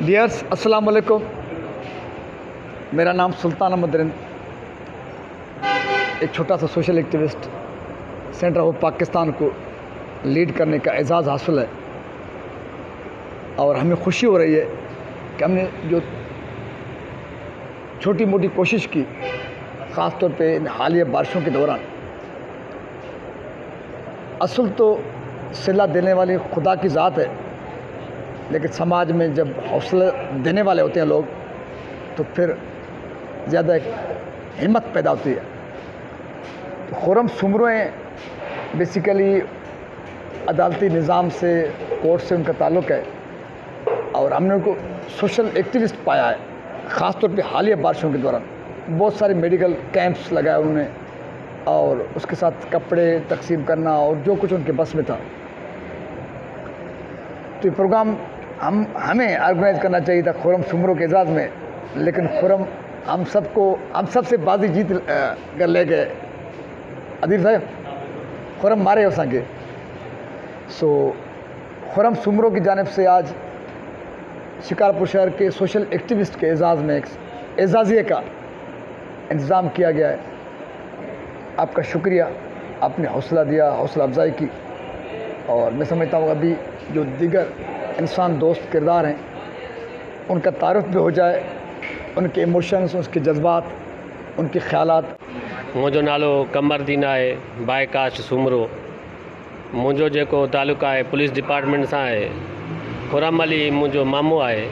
Dears अस्सलाम वालेकुम। मेरा नाम सुल्तान अहमद रिंद, एक छोटा सा social activist centre of Pakistan को लीड करने का एजाज़ हासिल है और हमें खुशी हो रही है कि हमने जो छोटी मोटी कोशिश की, ख़ास तौर पे इन हालिया बारिशों के दौरान। असल तो सिला देने वाली खुदा की ज़ात है, लेकिन समाज में जब हौसला देने वाले होते हैं लोग तो फिर ज़्यादा हिम्मत पैदा होती है। तो खुर्रम सुमरों बेसिकली अदालती निज़ाम से, कोर्ट से उनका ताल्लुक़ है और हमने उनको सोशल एक्टिविस्ट पाया है। ख़ास तौर पे हालिया बारिशों के दौरान बहुत सारे मेडिकल कैंप्स लगाए उन्होंने और उसके साथ कपड़े तकसीम करना और जो कुछ उनके बस में था। तो ये प्रोग्राम हमें ऑर्गेनाइज़ करना चाहिए था खुर्रम सुमरों के एजाज़ में, लेकिन खुर्रम हम सबसे बाजी जीत कर ले गए। अदील साहब खुर्रम मारे असांखे। सो खुर्रम सुमरों की जानिब से आज शिकारपुर शहर के सोशल एक्टिविस्ट के एजाज़ में एक एजाज़िये का इंतज़ाम किया गया है। आपका शुक्रिया, आपने हौसला दिया, हौसला अफजाई की। और मैं समझता हूँ अभी जो दीगर इंसान दोस्त किरदार हैं उनका तारुफ भी हो जाए, उनके इमोशंस, उसके जज्बात, उनके ख़यालात। मुझो नालो कमरदीन है, बाय कास्ट सुमरो। मुझो जेको ताल्लुक़ है पुलिस डिपार्टमेंट सां है। खुर्रम अली मुझो मामू है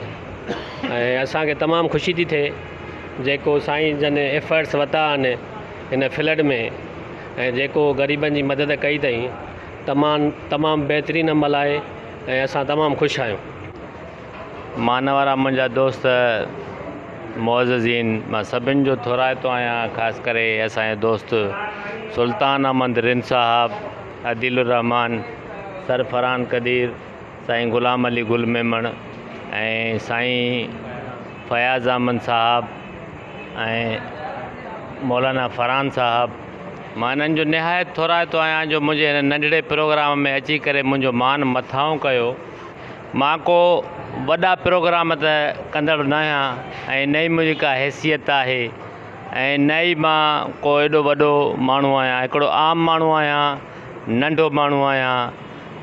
ऐं असांखे तमामु ख़ुशी थी थिए जेको साईं जन एफर्ट्स वरिता आहिनि हिन फील्ड में ऐं जेको ग़रीबनि जी मदद कई अथई तमामु बहितरीनु अमल आहे ऐं असां तमामु ख़ुशि आहियूं। मान वारा मुंहिंजा दोस्त मुअज़्ज़िज़ीन, मां सभिनि जो थोराइतो आहियां, ख़ासि करे असांजे दोस्त सुल्तान अहमद रिंद साहब, अदीलुर रहमान, सरफरान कदीर, साईं ग़ुलाम अली गुल मेमण ऐं साईं फयाज़ अहमद साहब ऐं मौलाना फरहान साहब। मां इन्हनि जो निहायत थोराइतो आहियां जो मुंहिंजे हिन नंढड़े प्रोग्राम में अची करे मुंहिंजो मान मथाऊं कयो। मां को वॾा प्रोग्राम त कंदड़ न आहियां ऐं न ई मुंहिंजी का हैसियत आहे ऐं न ई मां को एॾो वॾो माण्हू आहियां। हिकिड़ो आम माण्हू आहियां, नंढो माण्हू आहियां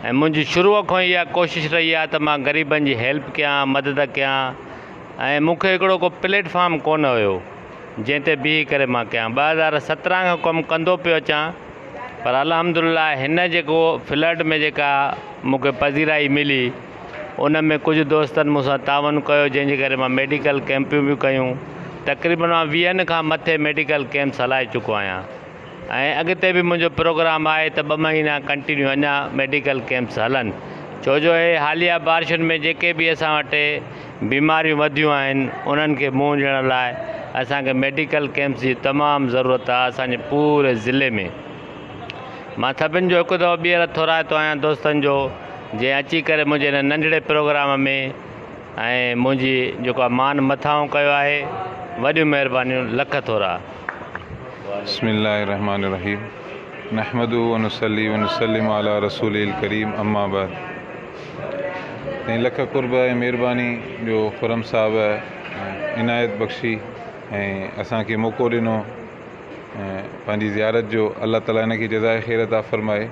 ऐं मुंहिंजी शुरूअ खां इहा कोशिशि रही आहे त मां ग़रीबनि जी हेल्प कयां, मदद कयां ऐं मूंखे हिकिड़ो को प्लेटफॉर्म कोन हुयो जंहिं ते बीही करे मां कयां। 2017 खां कमु कंदो पियो अचां, पर अल्हम्दुलिल्लाह हिन जेको फील्ड में जेका मूंखे पज़ीराई मिली उन में कुझु दोस्तनि मूंसां तावन कयो, जंहिंजे करे मां मेडिकल कैंपियूं बि कयूं। तक़रीबन मां 20 खां मथे मेडिकल कैंप्स हलाए चुको आहियां ऐं अॻिते बि मुंहिंजो प्रोग्राम आहे त 2 महीना कंटिन्यू अञा मेडिकल कैंप्स हलनि, छो जो हे हालिया बारिशुनि में जेके बि असां वटि बीमारियूं वधियूं आहिनि उन्हनि खे मुंहुं ॾियण लाइ असांखे मेडिकल कैंप्स जी तमामु ज़रूरत आहे असांजे पूरे ज़िले में। मां सभिनि जो हिकु दफ़ो ॿीहर थोराइतो आहियां दोस्तनि जो जंहिं अची करे मुंहिंजे हिन नंढड़े प्रोग्राम में ऐं मुंहिंजी जेको मान मथाऊं कयो आहे। वॾियूं महिरबानियूं, लख थोरा। बिस्मिल्लाहिर्रहमानिर्रहीम, नहमदु व नुसल्ली व नुसल्लिम अला रसूलिल करीम, अम्मा बाद। लख कुर्ब ऐं महिरबानी जो खुर्रम साहब इनायत बख़्शी ऐं असांखे मौक़ो ॾिनो पंहिंजी ज़ियारत जो। अल्लाह ताला हिनखे जज़ाए ख़ैर अता फ़रमाए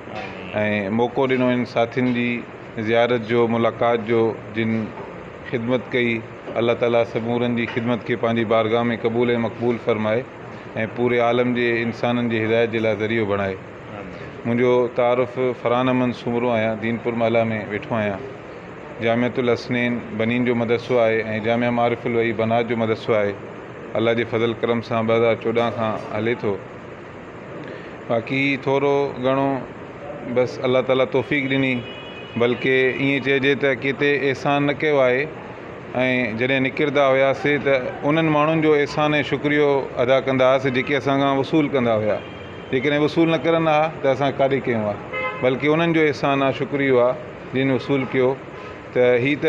ऐं मौक़ो ॾिनो इन साथियुनि जी ज़ियारत जो, मुलाक़ात जो, जिन ख़िदमत कई। अल्लाह ताला समूरनि जी ख़िदमत खे पंहिंजी बारगाह में क़बूल ऐं मक़बूल फ़रमाए ऐं पूरे आलम जे इंसाननि जी हिदायत जे लाइ ज़रियो बणाए। मुंहिंजो तारुफ़ फरहान अहमद सुमरो आहियां, दीनपुर महला में वेठो आहियां। जामिअतुल हसनैन बनीन जो मदरसो आहे ऐं जामिया मारिफुल वई बनात जो मदरसो आहे। अल्लाह जे फज़ल करम सां 2014 खां हले थो। बाक़ी थोरो घणो बसि अल्लाह ताला तौफ़ीक़ ॾिनी, बल्कि ईअं चइजे त किथे एहसान न कयो आहे ऐं जॾहिं निकिरंदा हुआसीं त उन्हनि माण्हुनि जो एहसान ऐं शुक्रियो अदा कंदा हुआसीं जेके असां खां वसूल कंदा हुआ। जेकॾहिं वसूल न करंदा हुआ त असां काॾे कयूं आहे, बल्कि उन्हनि जो एहसान आहे, शुक्रियो आहे जिन वसूल कयो। त हीअ त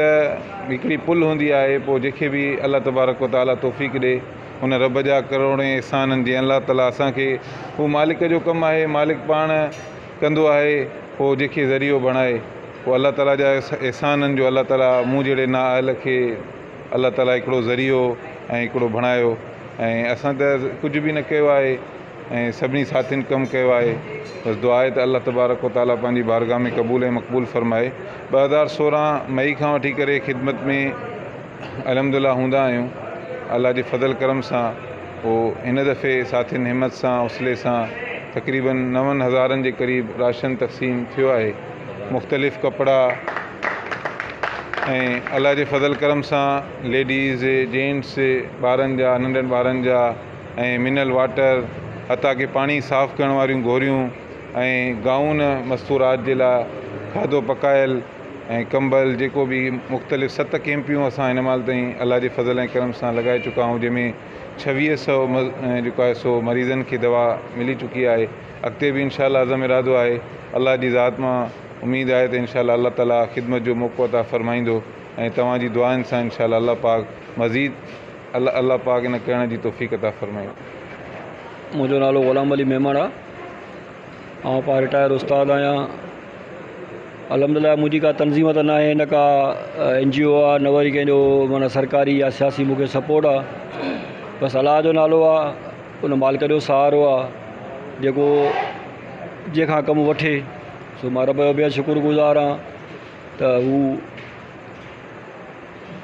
हिकिड़ी पुल हूंदी आहे, पोइ जेके बि अल्लाह तबारक व ताला तौफ़ीक़ ॾे उन रब जा करोड़ एहसाननि जीअं अल्लाह ताला असांखे, हू मालिक जो कमु आहे, मालिक पाण कंदो आहे, पोइ जेके ज़रियो बणाए पोइ अल्लाह ताला जा एहसाननि जो अल्लाह ताला मूं जहिड़े नाअहल खे अल्लाह ताला हिकिड़ो ज़रियो ऐं हिकिड़ो बणायो ऐं असां त कुझु बि न कयो आहे ऐं सभिनी साथियुनि कमु कयो आहे। बसि दुआ आहे त अल्लाह तबारक व ताला पंहिंजी बारगाह में क़बूल ऐं मक़बूल फ़रमाए। 2016 मई खां वठी करे ख़िदमत में अल्हम्दुलिल्लाह हूंदा आहियूं। अल्लाह जे फज़ल करम सां पोइ हिन दफ़े साथियुनि हिम्मत सां हौसले सां तक़रीबन 9,000 जे क़रीब राशन तक़सीम थियो आहे। मुख़्तलिफ़ कपिड़ा ऐं अल्लाह जे फज़ल करम सां लेडीज़ जेंट्स ॿारनि जा नंढनि ॿारनि जा ऐं मिनरल वाटर हता कि पाणी साफ़ु करण वारियूं गोरियूं ऐं गाउन मस्तूरात जे लाइ खाधो पकायल ऐं कंबल जेको बि मुख़्तलिफ़ 7 कैंपियूं असां हिन महिल ताईं अल्लाह जे फज़ल ऐं करम सां लॻाए चुका आहियूं, जंहिंमें 2600 जेको आहे सो मरीज़नि खे दवा मिली चुकी आहे। अॻिते बि इंशाअल्लाह अज़म इरादो आहे, अल्लाह जी ज़ात मां उमेदु आहे त इंशाअल्लाह अल्लाह ताला ख़िदमत जो मौक़ो अता फ़रमाईंदो ऐं तव्हांजी दुआनि सां इंशाअल्लाह अल्लाह पाक मज़ीद अल्लाह पाक इन करण जी तौफ़ीक़ अता फ़रमाईंदो। मुंहिंजो नालो ग़ुलाम अली मेमण आहे। आउं पाण रिटायर उस्तादु आहियां। अल्हम्दुलिल्लाह मुंहिंजी का तंज़ीम त न आहे, न का NGO आहे, न वरी कंहिंजो माना सरकारी या सियासी मूंखे सपोर्ट आहे। बसि अलाह जो नालो आहे, उन मालिक जो सहारो आहे जेको जंहिंखां कमु वठे। सो मां रब जो बेहद शुक्रगुज़ार आहियां त हू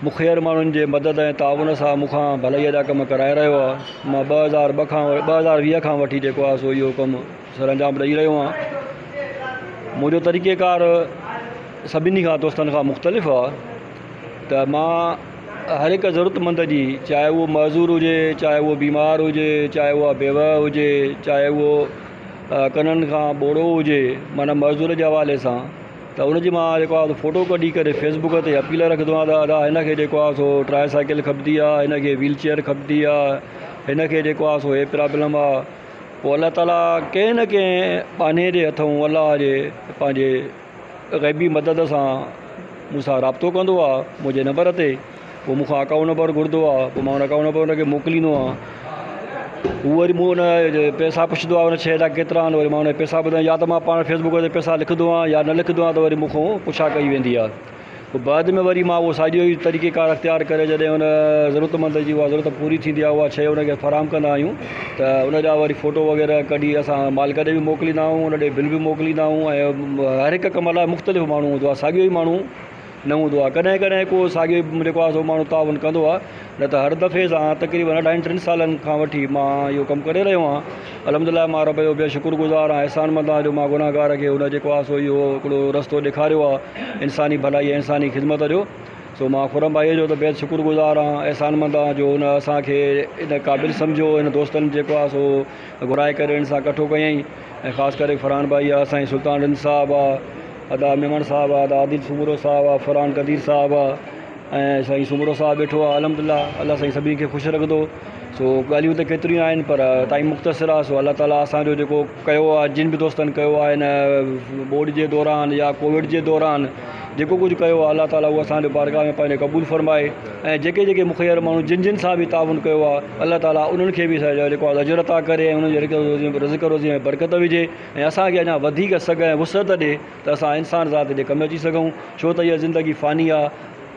मुख़ियर माण्हुनि जे मदद ऐं ताउन सां मूंखां भलाईअ जा कम कराए रहियो आहे। मां 2020 खां वठी जेको आहे सो इहो कमु सरअंजाम ॾेई रहियो आहियां। मुंहिंजो तरीक़ेकार सभिनी खां दोस्तनि खां मुख़्तलिफ़ आहे त मां हर हिकु ज़रूरतमंद जी, चाहे उहो मज़दूर हुजे, चाहे उहो बीमार हुजे, चाहे उहा बेवा हुजे, चाहे उहो कननि खां ॿोड़ो हुजे, माना मज़दूर जे हवाले सां त उनजी मां जेको आहे फ़ोटो कढी करे फेसबुक ते अपील रखंदो आहियां त अदा हिनखे जेको आहे सो ट्राईसाइकिल खपंदी आहे, हिनखे व्हीलचेयर खपंदी आहे, हिनखे जेको आहे सो हे प्रॉब्लम आहे। पोइ अल्लाह ताला कंहिं न कंहिं बहाने जे हथूं अलाह जे पंहिंजे ग़ैबी मदद सां मूंसां राब्तो कंदो आहे मुंहिंजे नंबर ते। पोइ मूंखां अकाउंट नंबर घुरंदो आहे, पोइ मां हुन अकाउंट नंबर हुनखे मोकिलींदो आहियां। हू वरी मूं हुन पैसा पुछंदो आहे हुन शइ जा केतिरा आहिनि, वरी मां हुन पैसा ॿुधायां, या त मां पाण फेसबुक ते पैसा लिखंदो आहियां या न लिखंदो आहियां त वरी मूंखां पुछा कई वेंदी आहे। पोइ बाद में वरी मां उहो साॻियो ई तरीक़ेकार अख़्तियार करे जॾहिं हुन ज़रूरतमंद जी उहा ज़रूरत पूरी थींदी आहे, उहा शइ हुनखे फ़राहम कंदा आहियूं त उनजा वरी फ़ोटो वग़ैरह कढी असां मालिक ॾे बि मोकिलींदा आहियूं, उन ॾे बिल बि मोकिलींदा आहियूं। ऐं हर हिकु कम लाइ मुख़्तलिफ़ माण्हू हूंदो आहे, साॻियो ई माण्हू न हूंदो आहे। कॾहिं कॾहिं को साॻियो जेको आहे सो माण्हू ताउन कंदो आहे, न त हर दफ़े सां तक़रीबन 2.5-3 सालनि खां वठी मां इहो कमु करे रहियो आहियां। अल्हम्दुलिल्लाह मां रब जो बेहद शुक्रगुज़ार आहियां, एहसानमंद आहियां जो मां गुनाहगार खे हुन जेको आहे सो इहो हिकिड़ो रस्तो ॾेखारियो आहे इंसानी भलाई ऐं इंसानी ख़िदमत जो। सो मां खुरम भाईअ जो त बेहद शुक्रगुज़ार आहियां, एहसानमंद आहियां जो हुन असांखे इन क़ाबिल सम्झो, इन दोस्तनि जेको आहे सो घुराए करे इन सां कठो कयईं। ऐं ख़ासि करे फरहान भाई आहे, असांजी सुल्तान रिंद साहिबु आहे, अदा मेमण साहिबु आहे, अदा आदिल सुमरो साहिबु आहे, फरहान कदीर साहिबु आहे ऐं साईं सुमरो साहिबु वेठो आहे। अल्हम्दुलिल्लाह अल्लाह साईं सभिनी खे ख़ुशि रखंदो। सो ॻाल्हियूं त केतिरियूं आहिनि पर टाइम मुख़्तसिर आहे। सो अल्लाह ताला असांजो जेको कयो आहे, जिन बि दोस्तनि कयो आहे हिन बोर्ड जे दौरान या कोविड जे दौरान जेको कुझु कयो आहे, अल्लाह ताला उहो असांजे बारगाह में पंहिंजे क़बूल फ़रमाए। ऐं जेके जेके मुख़ियर माण्हू जिन सां बि ताउन कयो आहे, अल्लाह ताला उन्हनि खे बि जेको आहे अजर अता करे ऐं उन्हनि जे रिज़्क़ रोज़ी में बरकत विझे ऐं असांखे अञा वधीक सघ ऐं वुसअत ॾिए त असां इंसान ज़ात ॾे कमु अची सघूं। छो त इहा ज़िंदगी फ़ानी आहे,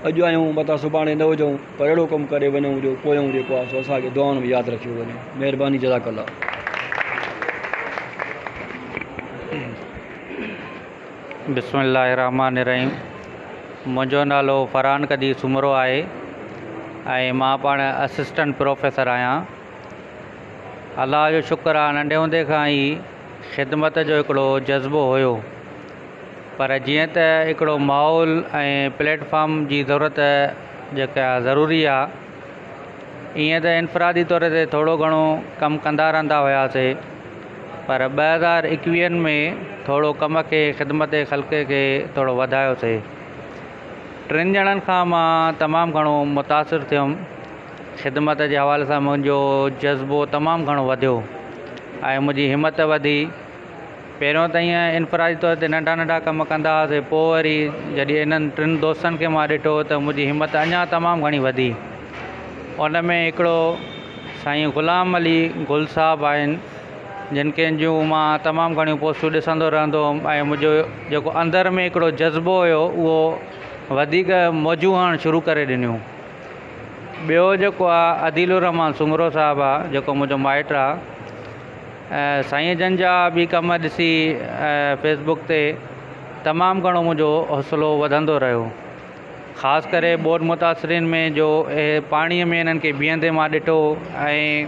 अॼु आहियूं मथां सुभाणे न हुजूं, पर अहिड़ो कमु करे वञूं जो पोयूं जेको आहे सो असांखे दुआउनि में यादि रखियो वञे। महिरबानी, जज़ाकल्लाह। बिस्मिल्लाहिर्रहमानिर्रहीम। मुंहिंजो नालो फरहान कदीर सुमरो आहे ऐं मां पाण असिस्टेंट प्रोफेसर आहियां। अलाह जो शुक्र आहे, नंढे हूंदे खां ई ख़िदमत जो हिकिड़ो जज़्बो हुयो, पर जीअं त हिकिड़ो माहौल ऐं प्लेटफॉर्म जी ज़रूरत जेका ज़रूरी आहे, ईअं त इनफ़रादी तौर ते थोरो घणो कमु कंदा रहंदा हुआसीं, पर 2021 में थोरो कम खे ख़िदमत ख़ल्क़ खे थोरो वधायोसीं। 3 ॼणनि खां मां तमामु घणो मुतासिर थियुमि। ख़िदमत जे हवाले सां मुंहिंजो जज़्बो तमामु घणो वधियो ऐं मुंहिंजी हिमत वधी। पहिरियों त ईअं इनफ़रादी तौर ते नंढा नंढा कम कंदा हुआसीं, पोइ वरी जॾहिं इन्हनि 3 दोस्तनि खे मां ॾिठो त मुंहिंजी हिमत अञा तमामु घणी वधी। उन में हिकिड़ो साईं ग़ुलाम अली गुल साहिबु आहिनि, जिन खे जूं मां तमामु घणियूं पोस्टूं ॾिसंदो रहंदो हुउमि ऐं मुंहिंजो जेको अंदर में हिकिड़ो जज़्बो हुयो उहो वधीक मौजू हुअणु शुरू करे ॾिनियूं। ॿियो जेको आहे अदीलुर रहमान सुमरो साहिबु आहे, जेको मुंहिंजो माइट आहे। साईं जन जा बि कम ॾिसी फेसबुक ते तमामु घणो मुंहिंजो हौसलो वधंदो रहियो। ख़ासि करे ॿोॾि मुतासिरीन में जो पाणीअ में इन्हनि खे बीहंदे मां ॾिठो, ऐं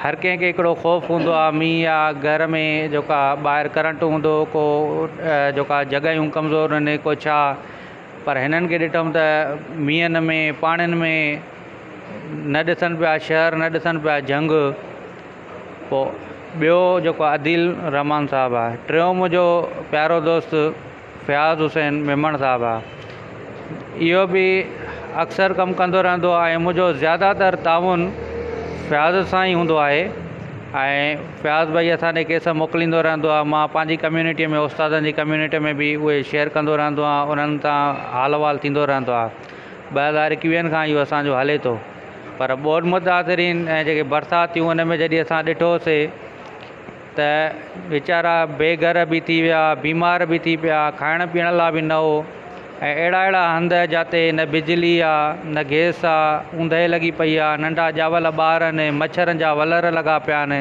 हर कंहिंखे हिकिड़ो ख़ौफ़ हूंदो आहे मींहुं या घर में जेका ॿाहिरि करंट हूंदो, को जेका जॻहियूं कमज़ोर आहिनि, को छा, पर हिननि खे ॾिठमि त मींहनि में पाणियुनि में न ॾिसनि पिया शहर, न ॾिसनि पिया जंग। पोइ ॿियो जेको अदील रहमान साहिबु आहे। टियों मुंहिंजो प्यारो दोस्त फयाज़ हुसैन मेमण साहिबु आहे। इहो बि अक्सर कमु कंदो रहंदो आहे ऐं मुंहिंजो ज़्यादातर ताउन फयाज़ सां ई हूंदो आहे। ऐं फयाज़ भाई असांखे केस मोकिलींदो रहंदो आहे। मां पंहिंजी कम्यूनिटी में, उस्तादनि जी कम्यूनिटी में बि उहे शेयर कंदो रहंदो आहियां, उन्हनि सां हाल अहिवाल थींदो रहंदो आहे। 2021 खां इहो असांजो हले थो। पर ॿोॾि मुतासिरीन ऐं जेके बरसातियूं, उन में जॾहिं असां ॾिठोसीं त वीचारा बेघर बि थी विया, बीमार बि थी पिया, खाइण पीअण लाइ बि न हो। ऐं अहिड़ा अहिड़ा हंध जिते न बिजली आहे, न गैस आहे, ऊंदहि लॻी पई आहे, नंढा ॼावल ॿार आहिनि, मच्छरनि जा वलर लॻा पिया आहिनि।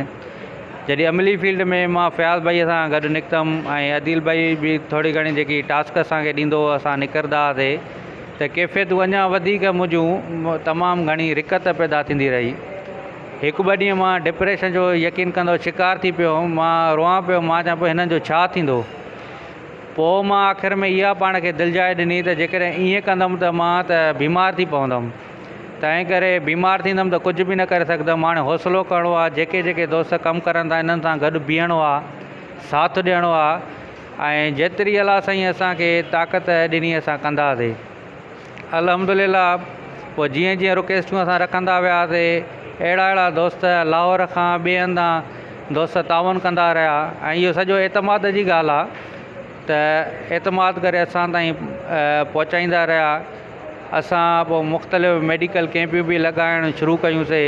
जॾहिं अमली फील्ड में मां फयाज़ भाई सां गॾु निकितमि ऐं अदील भाई बि थोरी घणी जेकी टास्क असांखे ॾींदो हो, असां निकिरंदा हुआसीं, त कैफ़ियतूं अञा वधीक मुंहिंजूं तमामु घणी रिकत पैदा थींदी रही। हिकु ॿ ॾींहं मां डिप्रेशन जो यकीन कंदो शिकार थी पियो, मां रोआं पियो, मां चवां पियो हिननि जो छा थींदो। पोइ मां आख़िर में इहा पाण खे दिलिजाए ॾिनी त जेकॾहिं ईअं कंदुमि त मां त बीमार थी पवंदुमि। तंहिं करे बीमार थींदुमि त कुझु बि न करे सघंदुमि। हाणे हौसलो करिणो आहे, जेके जेके दोस्त कमु करनि था इन्हनि सां गॾु बीहणो आहे, साथ ॾियणो आहे, ऐं जेतिरी अलाह साईं असांखे ताक़त ॾिनी असां कंदासीं। अल्हम्दुलिल्लाह पोइ जीअं जीअं रिक्वेस्टियूं असां रखंदा वियासीं, अहिड़ा अहिड़ा दोस्त लाहौर खां ॿिए हंधा दोस्त ताउन कंदा रहिया। ऐं इहो सॼो एतमाद जी ॻाल्हि आहे त एतमाद करे असां ताईं पहुचाईंदा रहिया। असां पोइ मुख़्तलिफ़ मेडिकल कैंपियूं बि लॻाइणु शुरू कयूंसीं।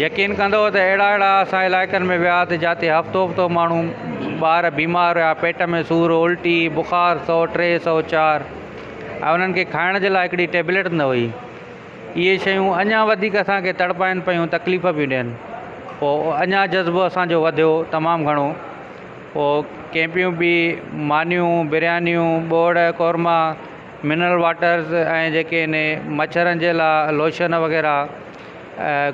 यकीन कंदो त अहिड़ा अहिड़ा असां इलाइक़नि में वियासीं जिते हफ़्तो हफ़्तो माण्हू ॿार बीमार हुया, पेट में सूरु, उल्टी, बुख़ार 103, 104, ऐं उन्हनि खे खाइण जे लाइ हिकिड़ी टेबलेट न हुई। इहे शयूं अञा वधीक असांखे तड़पाइनि पियूं, तकलीफ़ पियूं ॾियनि। पोइ अञा जज़्बो असांजो वधियो तमामु घणो। पोइ कैंपियूं बि मानियूं, बिरयानियूं, ॿोड़ कौरमा, मिनरल वाटर्स ऐं जेके आहिनि मच्छरनि जे लाइ लोशन वग़ैरह,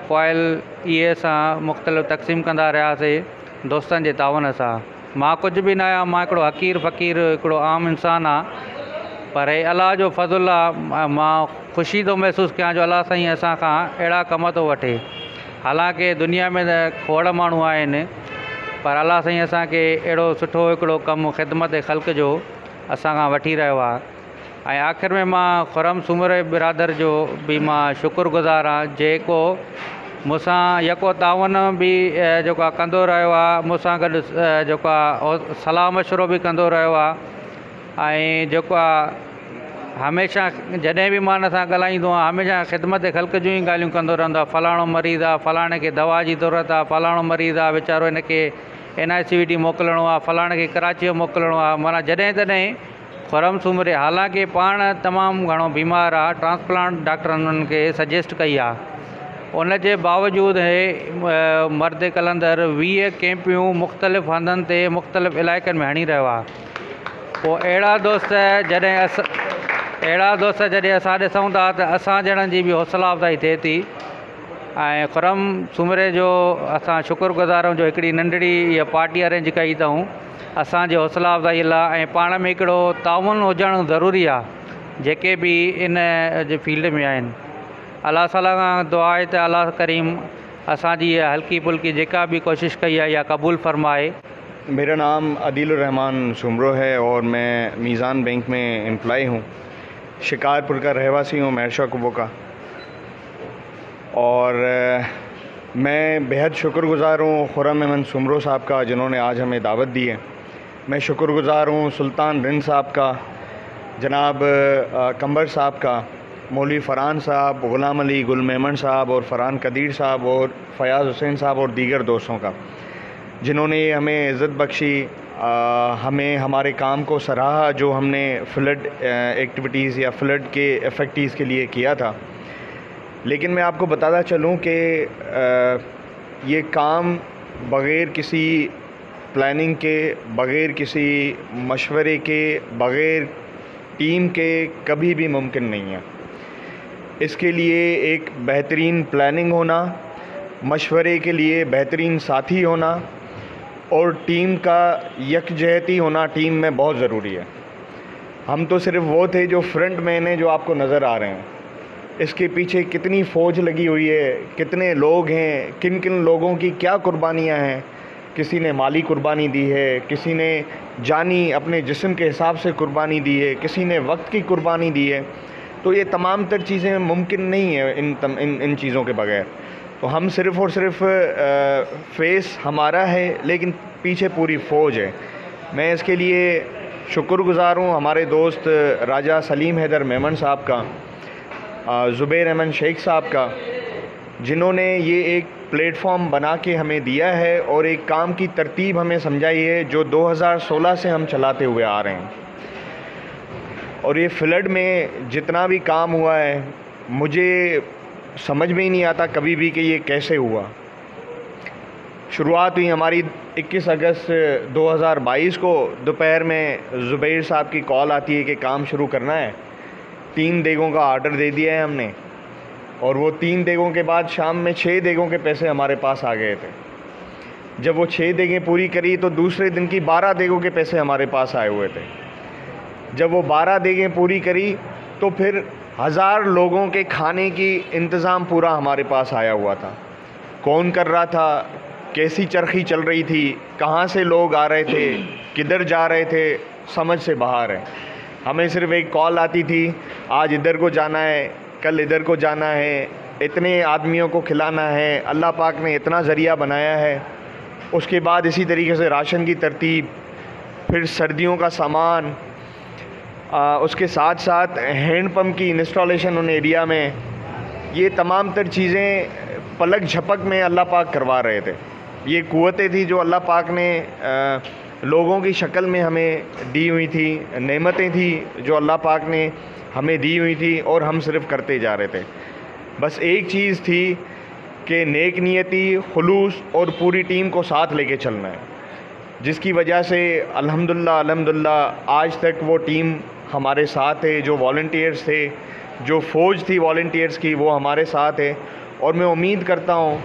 कॉइल, इहे असां मुख़्तलिफ़ तक़सीम कंदा रहियासीं दोस्तनि जे ताउन सां। मां कुझु बि न आहियां, मां हिकिड़ो हक़ीर फ़क़ीर, हिकिड़ो आम इंसानु आहे। पर हे अलाह जो फज़ुलु आहे। मां ख़ुशी थो महसूसु कयां जो अलाह साईं असांखां अहिड़ा कम थो वठे। हालांकि दुनिया में त खोड़ माण्हू आहिनि, पर अलाह साईं असांखे अहिड़ो सुठो हिकिड़ो कमु ख़िदमत ख़ल्क़ जो असांखां वठी रहियो आहे। ऐं आख़िर में मां खुरम सुमरे बिरादर जो बि मां शुक्रगुज़ार आहियां, जेको मूंसां यको ताउन बि जेको आहे कंदो रहियो आहे, मूंसां गॾु जेको आहे सलाह मशवरो बि कंदो रहियो आहे। ऐं जेको आहे हमेशह जॾहिं बि मां हिन सां ॻाल्हाईंदो आहियां, हमेशह ख़िदमत ख़ल्क़ जूं ई ॻाल्हियूं कंदो रहंदो आहे। फलाणो मरीज़ आहे, फलाणे खे दवा जी ज़रूरत आहे, फलाणो मरीज़ आहे वीचारो हिनखे NICVT मोकिलिणो आहे, फलाणे खे कराची मोकिलिणो आहे। माना जॾहिं तॾहिं खुरम सुमरे, हालांकि पाण तमामु घणो बीमार आहे, ट्रांसप्लांट डॉक्टरनि हुननि खे सजेस्ट कई आहे, उन जे बावजूदि हे मर्द कलंदर 20 कैंपियूं मुख़्तलिफ़ हंधनि ते मुख़्तलिफ़ इलाइक़नि में हणी रहियो आहे। पोइ अहिड़ा दोस्त जॾहिं असां ॾिसूं था त असां ॼणनि जी बि हौसला अफ़ज़ाई थिए थी। ऐं खुरम सुमरे जो असां शुक्रगुज़ार आहियूं जो हिकिड़ी नंढड़ी इहा पार्टी अरेंज कई अथऊं असांजे हौसला अफ़ज़ाई लाइ। ऐं पाण में हिकिड़ो ताउन हुजणु ज़रूरी आहे जेके बि इन जे फील्ड में आहिनि। अलाह ताला खां दुआ आहे त अलाह करीम असांजी इहा हल्की फुल्की जेका बि कोशिशि कई आहे इहा क़बूल फरमाए। मेरा नाम अदीलुर रहमान सुमरो है और मैं मीज़ान बैंक में एम्प्लॉय हूँ। शिकारपुर का रहवासी हूँ, महरशा कुबो का। और मैं बेहद शुक्रगुज़ार हूँ खुरम अहमद सुमरो साहब का जिन्होंने आज हमें दावत दी है। मैं शुक्रगुज़ार हूँ सुल्तान रिंद साहब का, जनाब कंबर साहब का, मौलवी फ़रहान साहब, ग़ुलाम अली गुल मेमन साहब और फ़रहान कदीर साहब और फयाज़ हुसैन साहब और दीगर दोस्तों का, जिन्होंने हमें इज़्ज़त बख्शी, हमें हमारे काम को सराहा जो हमने फ्लड एक्टिविटीज़ या फ्लड के इफ़ेक्टिव्स के लिए किया था। लेकिन मैं आपको बताता चलूँ कि ये काम बग़ैर किसी प्लानिंग के, बग़ैर किसी मशवरे के, बग़ैर टीम के कभी भी मुमकिन नहीं है। इसके लिए एक बेहतरीन प्लानिंग होना, मशवरे के लिए बेहतरीन साथी होना और टीम का यकजहती होना टीम में बहुत ज़रूरी है। हम तो सिर्फ़ वो थे जो फ्रंट मैन हैं जो आपको नज़र आ रहे हैं। इसके पीछे कितनी फ़ौज लगी हुई है, कितने लोग हैं, किन किन लोगों की क्या कुर्बानियाँ हैं। किसी ने माली कुर्बानी दी है, किसी ने जानी अपने जिस्म के हिसाब से कुर्बानी दी है, किसी ने वक्त की कुर्बानी दी है। तो ये तमाम तर चीज़ें मुमकिन नहीं है इन चीज़ों के बगैर। तो हम सिर्फ़ और सिर्फ फेस हमारा है, लेकिन पीछे पूरी फ़ौज है। मैं इसके लिए शुक्रगुज़ार हूँ हमारे दोस्त राजा सलीम हैदर मेमन साहब का, ज़ुबैर अहमद शेख साहब का, जिन्होंने ये एक प्लेटफॉर्म बना के हमें दिया है और एक काम की तरतीब हमें समझाई है जो 2016 से हम चलाते हुए आ रहे हैं। और ये फ्लड में जितना भी काम हुआ है, मुझे समझ में ही नहीं आता कभी भी कि ये कैसे हुआ। शुरुआत हुई हमारी 21 अगस्त 2022 को। दोपहर में ज़ुबैर साहब की कॉल आती है कि काम शुरू करना है। 3 देगों का आर्डर दे दिया है हमने, और वो 3 देगों के बाद शाम में 6 देगों के पैसे हमारे पास आ गए थे। जब वो 6 देगें पूरी करी तो दूसरे दिन की 12 देगों के पैसे हमारे पास आए हुए थे। जब वो 12 देगें पूरी करी तो फिर 1000 लोगों के खाने की इंतज़ाम पूरा हमारे पास आया हुआ था। कौन कर रहा था, कैसी चरखी चल रही थी, कहाँ से लोग आ रहे थे, किधर जा रहे थे, समझ से बाहर है। हमें सिर्फ़ एक कॉल आती थी, आज इधर को जाना है, कल इधर को जाना है, इतने आदमियों को खिलाना है, अल्लाह पाक ने इतना ज़रिया बनाया है। उसके बाद इसी तरीके से राशन की तरतीब, फिर सर्दियों का सामान, उसके साथ साथ हैंड पंप की इंस्टॉलेशन उन एरिया में। ये तमाम तर चीज़ें पलक झपक में अल्लाह पाक करवा रहे थे। ये कुव्वतें थी जो अल्लाह पाक ने लोगों की शक्ल में हमें दी हुई थी, नेमतें थी जो अल्लाह पाक ने हमें दी हुई थी, और हम सिर्फ़ करते जा रहे थे। बस एक चीज़ थी कि नेक नियति, खुलूस और पूरी टीम को साथ लेके चलना है, जिसकी वजह से अल्हम्दुलिल्लाह आज तक वो टीम हमारे साथ है। जो वॉलंटियर्स थे, जो फ़ौज थी वॉलंटियर्स की, वो हमारे साथ है। और मैं उम्मीद करता हूँ,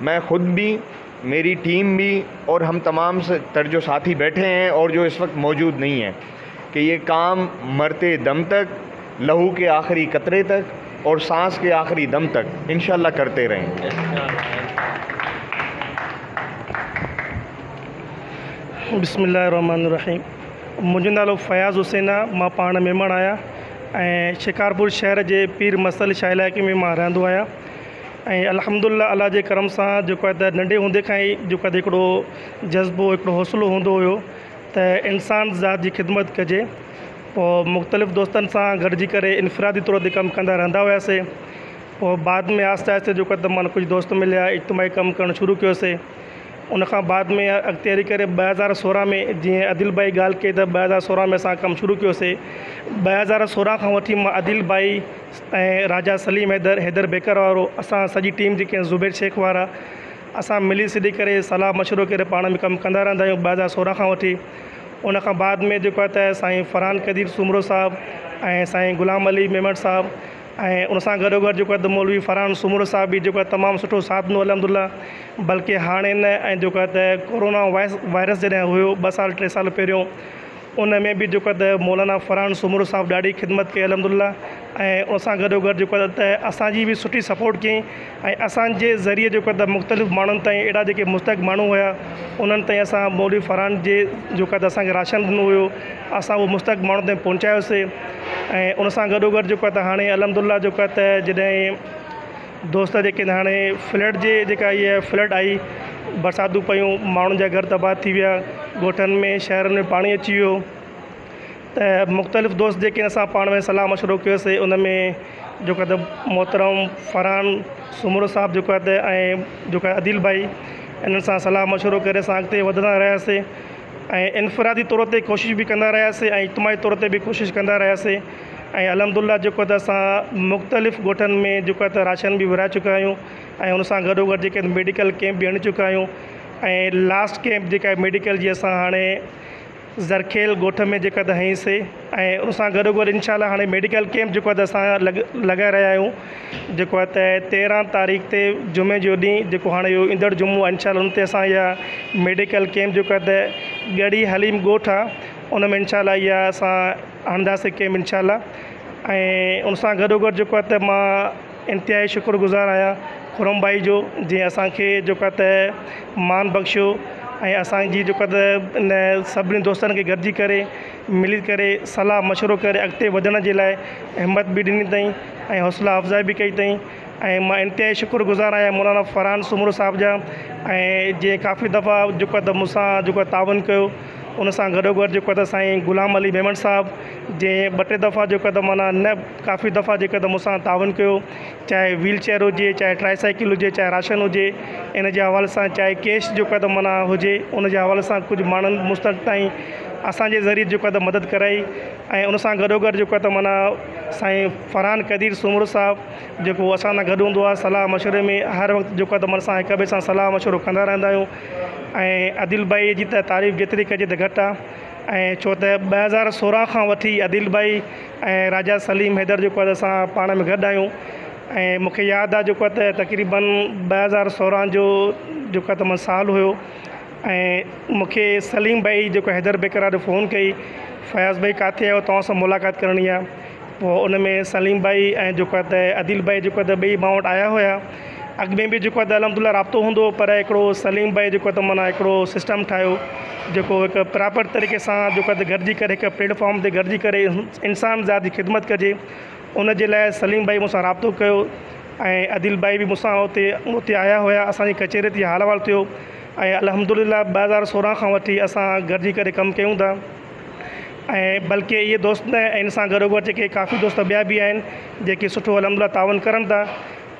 मैं ख़ुद भी, मेरी टीम भी और हम तमाम तर जो साथी बैठे हैं और जो इस वक्त मौजूद नहीं हैं, कि ये काम मरते दम तक, लहू के आखिरी कतरे तक और सांस के आखिरी दम तक इंशाअल्लाह करते रहेंगे। बिस्मिल्लाहिर्रहमानिर्रहीम। मुंहिंजो नालो फयाज़ हुसैन आहे। मां पाण मेमण आहियां ऐं शिकारपुर शहर जे पीर मसल शाह इलाइक़े में मां रहंदो आहियां। ऐं अल्हम्दुलिल्लाह अल्लाह जे करम सां जेको आहे त नंढे हूंदे खां ई जेको आहे हिकिड़ो जज़्बो, हिकिड़ो हौसलो हूंदो हुयो त इंसान ज़ात जी ख़िदमत कजे। पोइ मुख़्तलिफ़ दोस्तनि सां गॾिजी करे इनफ़रादी तौर ते कमु कंदा रहंदा हुआसीं। पोइ बाद में आहिस्ते आहिस्ते जेको आहे त माना कुझु दोस्त मिलिया, इज्तिमाही कमु करणु शुरू कयोसीं। उन खां बाद में अॻिते हली करे 2016 में जीअं आदिल भाई ॻाल्हि कई त 2016 में असां कमु शुरू कयोसीं। 2016 खां वठी मां आदिल भाई ऐं राजा सलीम हैदर बेकर वारो, असां सॼी टीम जेके ज़ुबैर शेख वारा, असां मिली सिधी करे सलाह मशवरो करे पाण में कमु कंदा रहंदा आहियूं 2016 खां वठी। उन खां बाद में जेको आहे त साईं फ़रहान क़दीर सुमरो साहिबु ऐं साईं ग़ुलाम अली मेमण साहिबु ऐं उन सां गॾोगॾु जेको आहे त मौलवी फ़रहान सुमरो साहिबु बि जेको आहे तमामु सुठो साथ ॾिनो अल्हम्दुलिल्लाह। बल्कि हाणे न ऐं जेको आहे त कोरोना वायरस जॾहिं हुयो 2 साल 3 साल पहिरियों, उन में बि जेको आहे त मौलाना फ़रहान सुमरो साहिबु ॾाढी ख़िदमत कई अल्हम्दुलिल्लाह। ऐं उन सां गॾोगॾु जेको आहे त असांजी बि सुठी सपोर्ट कयईं ऐं असांजे ज़रिए जेको आहे त मुख़्तलिफ़ माण्हुनि ताईं, अहिड़ा जेके मुस्तक़ माण्हू हुया, उन्हनि ताईं असां मौलवी फ़रहान जे जेको आहे त असांखे राशन ॾिनो हुयो, असां उहो मुस्तक़ माण्हुनि ताईं पहुचायोसीं। ऐं उन सां गॾोगॾु जेको आहे त हाणे अल्हम्दुलिल्लाह जेको आहे त जॾहिं दोस्त जेके हाणे फ्लड जे जेका इहा फ्लड आई, बरसातूं पयूं, माण्हुनि जा घर तबाह थी विया, ॻोठनि में शहरनि में पाणी अची वियो, त मुख़्तलिफ़ दोस्त जेके असां पाण में सलाह मशवरो कयोसीं। उन में जेको आहे त मोहतरम फ़रहान सुमरो साहिबु जेको आहे त ऐं जेको आहे आदिल भाई, इन्हनि सां सलाह मशवरो करे असां अॻिते वधंदा रहियासीं ऐं इनफ़रादी तौर ते कोशिशि बि कंदा रहियासीं ऐं इज्तिमाही तौर ते बि कोशिशि कंदा रहियासीं। ऐं अलहमदुलिल्लाह जेको त असां मुख़्तलिफ़ ॻोठनि में जेको त राशन बि विराए चुका आहियूं ऐं उन सां गॾोगॾु जेके मेडिकल कैंप बि हणी चुका आहियूं। ऐं लास्ट कैंप जेका आहे मेडिकल जी असां हाणे ज़रखेल ॻोठ में जेका त हईंसीं ऐं उन सां गॾोगॾु इंशाल्लाह हाणे मेडिकल कैंप जेको आहे त असां लॻाए रहिया आहियूं। जेको आहे त 13 तारीख़ ते जुमे जो ॾींहुं जेको हाणे इहो ईंदड़ जुमो आहे इंशाल्लाह उन ते असां इहा मेडिकल कैंप जेको आहे त ॻड़ी हलीम ॻोठ आहे उन में इंशाल्लाह इहा असां हणंदासीं कैंप इंशाल्लाह। ऐं उन सां गॾोगॾु जेको आहे त मां इंतिहाई शुक्रगुज़ार आहियां खुरम भाई जो, जीअं असांखे जेको आहे त मान बख़्शियो ऐं असांजी जेको त इन सभिनी दोस्तनि खे गॾिजी करे मिली करे सलाह मशवरो करे अॻिते वधण जे लाइ हिमत बि ॾिनी अथई ऐं हौसला अफ़ज़ाई बि कई अथई। ऐं मां इंतिहाई शुक्रगुज़ार आहियां मौलाना फरहान सुमरो साहिब जा, ऐं जीअं काफ़ी दफ़ा जेको आहे त मूंसां जेको आहे तावन कयो। उन सां गॾोगॾु जेको आहे त साईं ग़ुलाम अली मेमन साहिबु जंहिं 2-3 दफ़ा जेको आहे त माना न काफ़ी दफ़ा जेको आहे त मूंसां तावन कयो, चाहे व्हील चेयर हुजे, चाहे ट्राईसाइकिल हुजे, चाहे राशन हुजे, इन जे हवाले सां चाहे कैश जेको आहे त माना हुजे उन जे हवाले सां कुझु माण्हुनि मुस्तक़ ताईं असांजे ज़रिए जेको आहे त मदद कराई। ऐं उन सां गॾोगॾु जेको आहे त माना साईं फरहान कदीर सुमरो साहिबु जेको असां सां गॾु हूंदो आहे सलाह मशवरे में हर वक़्तु जेको आहे त माना असां हिक ॿिए सां सलाह मशवरो कंदा रहंदा आहियूं। ऐं आदिल भाई जी त तारीफ़ जेतिरी कजे त घटि आहे। ऐं छो त 2016 खां वठी आदिल भाई ऐं राजा सलीम हैदर जेको आहे त असां पाण में गॾु आहियूं। ऐं मूंखे यादि आहे जेको आहे त तक़रीबन 2016 जो जेको आहे त मां साल हुयो ऐं मूंखे सलीम भाई जेको हैदर बेकरार फ़ोन कई, फयाज़ भाई किथे आहियो, तव्हां सां मुलाक़ात करणी आहे। पोइ उन में सलीम भाई ऐं जेको आहे त आदिल भाई जेको आहे त ॿई मां वटि आया हुया। अॻ में बि जेको आहे त अलहमदुलिल्लाह राब्तो हूंदो, पर हिकिड़ो सलीम भाई जेको आहे त माना हिकिड़ो सिस्टम ठाहियो जेको हिकु प्रॉपर तरीक़े सां जेको आहे त गॾिजी करे हिकु प्लेटफॉर्म ते गॾिजी करे इंसान ज़ात जी ख़िदमत कजे। उन जे लाइ सलीम भाई मूंसां राब्तो कयो ऐं आदिल भाई बि मूंसां उते आया हुया, असांजी कचहरी ते हाल अहिवाल थियो। ऐं अलहमदुलिल्लाह 2016 खां वठी असां गॾिजी करे कमु कयूं था। ऐं बल्कि इहे दोस्त न इन सां गॾोगॾु जेके काफ़ी दोस्त ॿिया बि आहिनि जेके सुठो अलहमदुलिल्लाह तावन करनि था।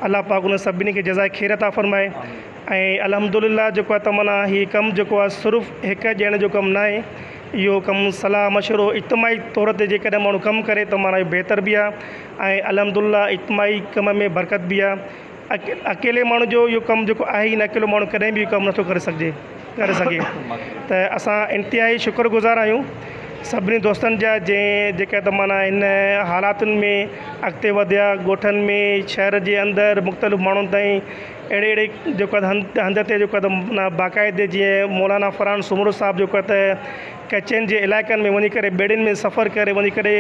अलाह पाक उन सभिनी खे जज़ाए ख़ैर अता फ़रमाए। ऐं अलहमदुलिल्लाह जेको आहे त माना हीउ कमु जेको आहे सिर्फ़ु हिकु ॼणे जो कमु न आहे, इहो कमु सलाह मशवरो इज्तिमाही तौर ते जेकॾहिं माण्हू कमु करे त माना इहो बहितर बि आहे। ऐं अलहमदुलिल्लाह इज्तिमाही कम में बरकत बि आहे। अकेले माण्हू जो इहो कमु जेको आहे ई न, अकेलो माण्हू कॾहिं बि कमु नथो करे सघे त असां इंतिहाई शुक्रगुज़ार आहियूं सभिनी दोस्तनि जा जेका त माना इन हालातुनि में अॻिते वधिया, ॻोठनि में शहर जे अंदरि मुख़्तलिफ़ माण्हुनि ताईं अहिड़े जेको आहे हंध ते जेको आहे त माना बाक़ाइदे जीअं मौलाना फरहान सुमरो साहिबु जेको आहे त कचनि जे इलाइक़नि में वञी करे ॿेड़ियुनि में सफ़र करे वञी करे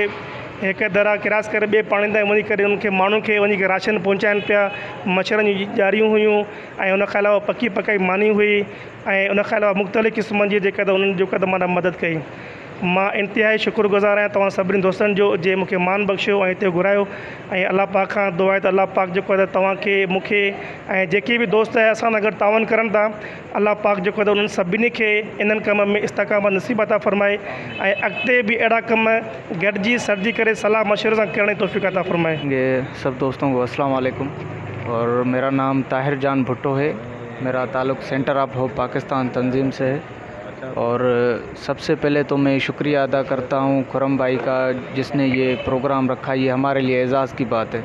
हिकु दरिया क्रॉस करे ॿिए पाणी ताईं वञी करे उनखे माण्हुनि खे वञी करे राशन पहुचाइनि पिया। मच्छरनि जी ॼारियूं हुयूं ऐं उनखां अलावा पकी पकाई मानी हुई ऐं उनखां अलावा मुख़्तलिफ़ क़िस्मनि जी जेका त उन्हनि जेका त माना मदद कई। मां इंतिहाई शुक्रगुज़ार आहियां तव्हां सभिनी दोस्तनि जो जे मूंखे मान बख़्शियो ऐं हिते घुरायो। ऐं अलाह पाक खां दुआ आहे त अलाह पाक जेको आहे त तव्हांखे मूंखे ऐं जेके बि दोस्त असां सां गॾु तावन करनि था, अलाह पाक जेको आहे त उन्हनि सभिनी खे इन्हनि कम में इस्तक़ामत नसीब अता फ़रमाए ऐं अॻिते बि अहिड़ा कम गॾिजी सॾिजी करे सलाह मशवरे सां करण जी तौफ़ीक़ अता फ़रमाए। ये सब दोस्तों को अस्सलाम वालेकुम और मेरा नाम ताहिर जान भुट्टो है। मेरा ताल्लुक़ सेंटर ऑफ होप पाकिस्तान तंजीम से है। और सबसे पहले तो मैं शुक्रिया अदा करता हूँ खुरम भाई का, जिसने ये प्रोग्राम रखा। ये हमारे लिए एज़ाज़ की बात है।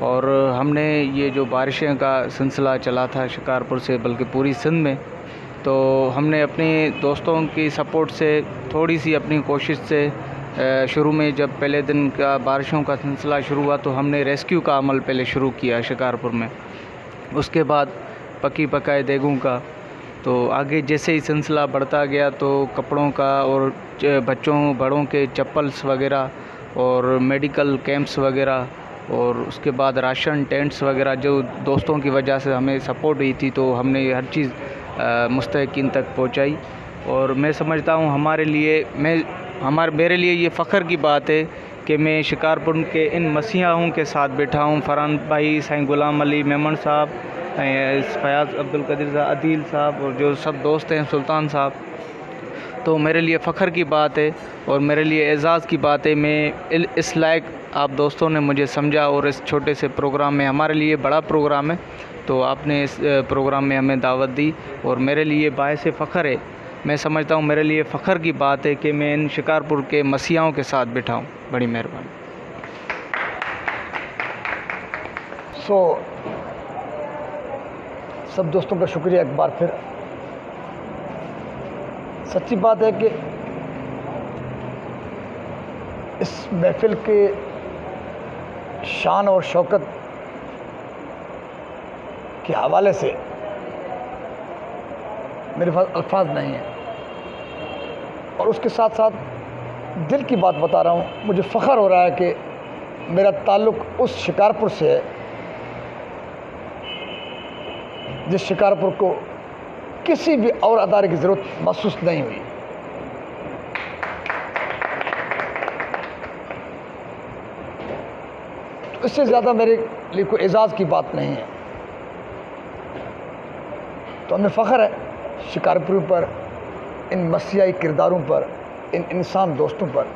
और हमने ये जो बारिशें का सिलसिला चला था शिकारपुर से बल्कि पूरी सिंध में, तो हमने अपने दोस्तों की सपोर्ट से थोड़ी सी अपनी कोशिश से शुरू में जब पहले दिन का बारिशों का सिलसिला शुरू हुआ तो हमने रेस्क्यू का अमल पहले शुरू किया शिकारपुर में। उसके बाद पकी पकाए देगों का, तो आगे जैसे ही सिलसिला बढ़ता गया तो कपड़ों का और बच्चों बड़ों के चप्पल्स वगैरह और मेडिकल कैंप्स वगैरह, और उसके बाद राशन टेंट्स वगैरह जो दोस्तों की वजह से हमें सपोर्ट हुई थी, तो हमने हर चीज़ मुस्तहिकीन तक पहुंचाई। और मैं समझता हूं मेरे लिए ये फ़ख्र की बात है कि मैं शिकारपुर के इन मसीहाओं के साथ बैठा हूँ। फरहान भाई, साईं ग़ुलाम अली मेमन साहब, फयाज़ अब्दुल कदीर साहब, अदील साहब और जो सब दोस्त हैं, सुल्तान साहब, तो मेरे लिए फ़ख्र की बात है और मेरे लिए एज़ाज़ की बात है। मैं इस लायक आप दोस्तों ने मुझे समझा और इस छोटे से प्रोग्राम में, हमारे लिए बड़ा प्रोग्राम है, तो आपने इस प्रोग्राम में हमें दावत दी और मेरे लिए बायस फ़ख्र है। मैं समझता हूँ मेरे लिए फ़ख्र की बात है कि मैं इन शिकारपुर के मसीहाओं के साथ बैठा हूँ। बड़ी मेहरबानी। सो सब दोस्तों का शुक्रिया एक बार फिर। सच्ची बात है कि इस महफिल के शान और शौकत के हवाले से मेरे पास अल्फाज नहीं हैं, और उसके साथ साथ दिल की बात बता रहा हूँ। मुझे फ़ख्र हो रहा है कि मेरा ताल्लुक़ उस शिकारपुर से है जिस शिकारपुर को किसी भी और अदारे की ज़रूरत महसूस नहीं हुई। तो इससे ज़्यादा मेरे लिए कोई एजाज़ की बात नहीं है। तो हमें फ़ख्र है शिकारपुर पर, इन मसीहाई किरदारों पर, इन इंसान दोस्तों पर।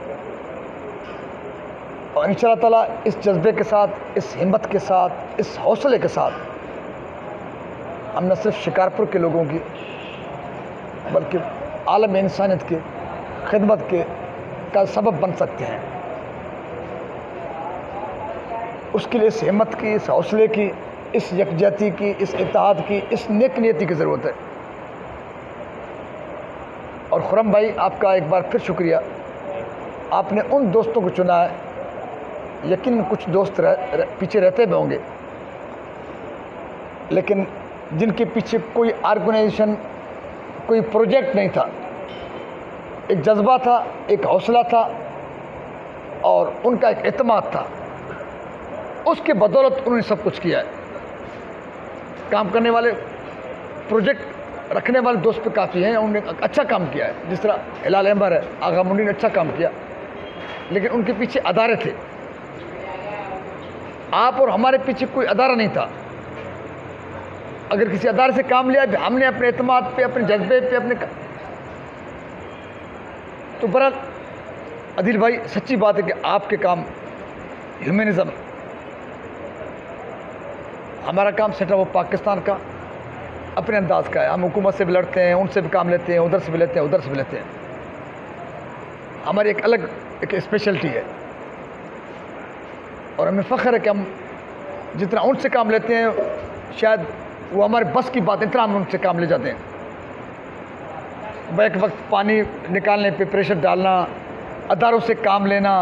और इंशाअल्लाह ताला इस जज्बे के साथ, इस हिम्मत के साथ, इस हौसले के साथ हम न सिर्फ शिकारपुर के लोगों की बल्कि आलम इंसानियत की खिदमत के का सबब बन सकते हैं। उसके लिए इस हिम्मत की, इस हौसले की, इस यकजहती की, इस इत्तेहाद की, इस नेक नियति की ज़रूरत है। और खुरम भाई, आपका एक बार फिर शुक्रिया। आपने उन दोस्तों को चुना है, यकीनन कुछ दोस्त पीछे रहते भी होंगे, लेकिन जिनके पीछे कोई ऑर्गेनाइजेशन, कोई प्रोजेक्ट नहीं था, एक जज्बा था, एक हौसला था और उनका एक एतमाद था। उसके बदौलत उन्होंने सब कुछ किया है। काम करने वाले, प्रोजेक्ट रखने वाले दोस्त पे काफ़ी हैं, उन्होंने अच्छा काम किया है। जिस तरह हिलाल अहमद है, आगा मुंडी ने अच्छा काम किया, लेकिन उनके पीछे अदारे थे। आप और हमारे पीछे कोई अदारा नहीं था। अगर किसी अदारे से काम लिया, हमने अपने एतमाद पे, अपने जज्बे पे, अपने तो बहरहाल अदिल भाई, सच्ची बात है कि आपके काम ह्यूमनिज़म, हमारा काम सेटअप ऑफ पाकिस्तान का अपने अंदाज का है। हम हुकूमत से भी लड़ते हैं, उनसे भी काम लेते हैं, उधर से भी लेते हैं, उधर से भी लेते हैं। हमारी एक अलग एक स्पेशलिटी है और हमें फ़ख्र है कि हम जितना उनसे काम लेते हैं, शायद वो हमारे बस की बात, इतना हम उनसे काम ले जाते हैं। बैक वक्त पानी निकालने पे प्रेशर डालना, अदारों से काम लेना,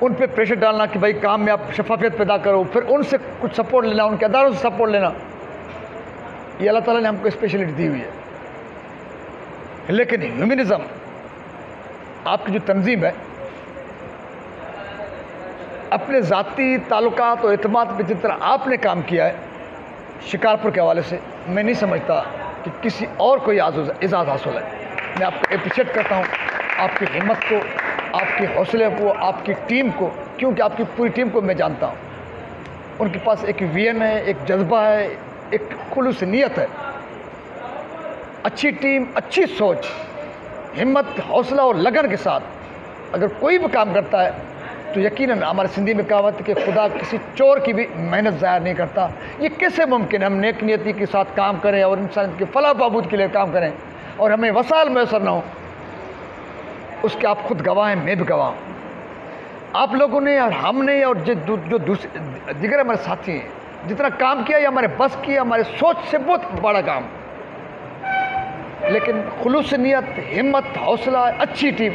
उन पे प्रेशर डालना कि भाई काम में आप शफाफियत पैदा करो, फिर उनसे कुछ सपोर्ट लेना, उनके अदारों से सपोर्ट लेना, ये अल्लाह ताला ने हमको स्पेशलिटी दी हुई है। लेकिन ह्यूमनिज़म, आपकी जो तंजीम है, अपने ज़ाती ताल्लुकात और एतमाद पे जिस तरह आपने काम किया है शिकारपुर के हवाले से, मैं नहीं समझता कि किसी और को एजाज़ हासिल है। मैं आपको अप्रिशिएट करता हूँ, आपकी हिम्मत को, आपके हौसले को, आपकी टीम को, क्योंकि आपकी पूरी टीम को मैं जानता हूँ। उनके पास एक विजन है, एक जज्बा है, एक खुलूस नीयत है। अच्छी टीम, अच्छी सोच, हिम्मत, हौसला और लगन के साथ अगर कोई भी काम करता है तो यकीनन हमारे सिंधी में कहावत है कि खुदा किसी चोर की भी मेहनत ज़ाया नहीं करता। ये कैसे मुमकिन है हम नेक नियति के साथ काम करें और इंसान के फलाह बहबूद के लिए काम करें और हमें वसाइल मैसर ना हो? उसके आप खुद गवाह हैं, मैं भी गवाह हूँ। आप लोगों ने और हमने और जो दूसरे दिगर हमारे साथी हैं, जितना काम किया ये हमारे बस की, हमारे सोच से बहुत बड़ा काम। लेकिन खुलूस नीयत, हिम्मत, हौसला, अच्छी टीम,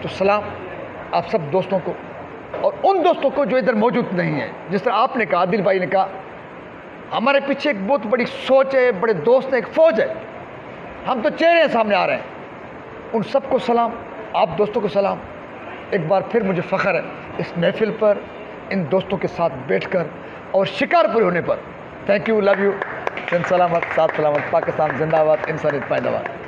तो सलाम आप सब दोस्तों को और उन दोस्तों को जो इधर मौजूद नहीं है। जिस तरह आपने कहा, आदिल भाई ने कहा, हमारे पीछे एक बहुत बड़ी सोच है, बड़े दोस्त हैं, एक फ़ौज है, हम तो चेहरे सामने आ रहे हैं। उन सबको सलाम, आप दोस्तों को सलाम। एक बार फिर मुझे फ़ख्र है इस महफिल पर इन दोस्तों के साथ बैठकर और शिकारपुर होने पर। Thank U, love U. सलामत, साथ सलामत, पाकिस्तान जिंदाबाद, इंसानियत पाइंदाबाद।